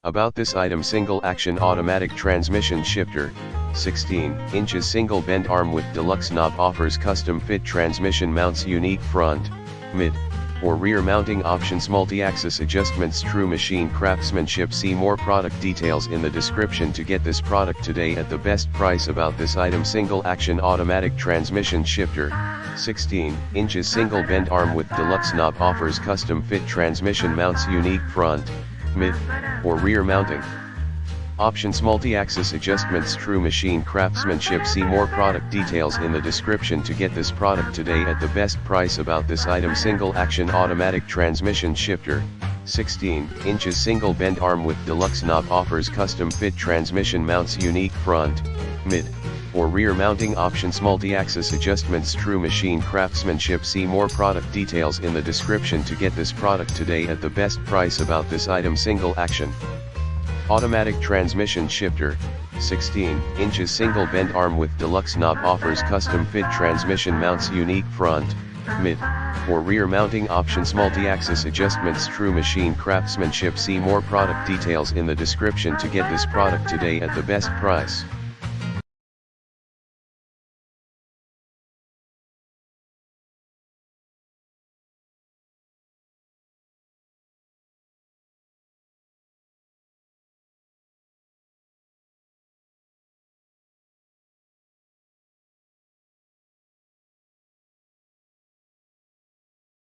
About this item: single action automatic transmission shifter, 16 inches single bend arm with deluxe knob, offers custom fit transmission mounts, unique front, mid, or rear mounting options, multi-axis adjustments, true machine craftsmanship. See more product details in the description to get this product today at the best price. About this item: single action automatic transmission shifter, 16 inches single bend arm with deluxe knob, offers custom fit transmission mounts, unique front, mid, or rear mounting options, multi-axis adjustments, true machine craftsmanship. See more product details in the description to get this product today at the best price. About this item: single action automatic transmission shifter, 16 inches single bend arm with deluxe knob, offers custom fit transmission mounts, unique front, mid, or rear mounting options, multi-axis adjustments, true machine craftsmanship. See more product details in the description to get this product today at the best price. About this item: single action automatic transmission shifter, 16 inches single bend arm with deluxe knob, offers custom fit transmission mounts, unique front, mid, or rear mounting options, multi-axis adjustments, true machine craftsmanship. See more product details in the description to get this product today at the best price.